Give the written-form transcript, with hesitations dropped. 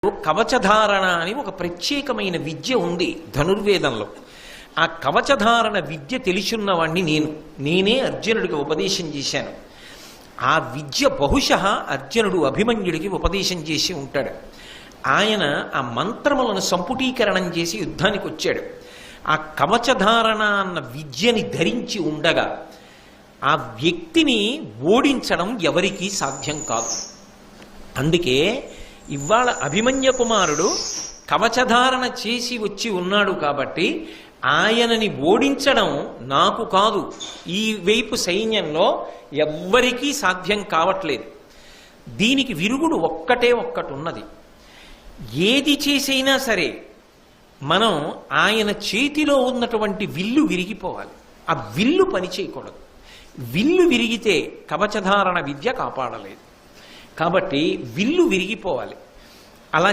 కవచధారణ అని ఒక ప్రత్యేకమైన విద్య ఉంది ధనుర్వేదంలో. ఆ కవచధారణ విద్య తెలుసున్నవాణ్ణి నేనే అర్జునుడికి ఉపదేశం చేశాను. ఆ విద్య బహుశః అర్జునుడు అభిమన్యుడికి ఉపదేశం చేసి ఉంటాడు. ఆయన ఆ మంత్రములను సంపుటీకరణం చేసి యుద్ధానికి వచ్చాడు. ఆ కవచధారణ అన్న విద్యని ధరించి ఉండగా ఆ వ్యక్తిని ఓడించడం ఎవరికీ సాధ్యం కాదు. అందుకే ఇవాళ అభిమన్య కుమారుడు కవచధారణ చేసి వచ్చి ఉన్నాడు కాబట్టి ఆయనని ఓడించడం నాకు కాదు, ఈ వైపు సైన్యంలో ఎవ్వరికీ సాధ్యం కావట్లేదు. దీనికి విరుగుడు ఒక్కటే ఒక్కటి ఉన్నది. ఏది చేసైనా సరే మనం ఆయన చేతిలో ఉన్నటువంటి విల్లు విరిగిపోవాలి. ఆ విల్లు పని చేయకూడదు. విల్లు విరిగితే కవచధారణ విద్య కాపాడలేదు. కాబట్టి విల్లు విరిగిపోవాలి. అలా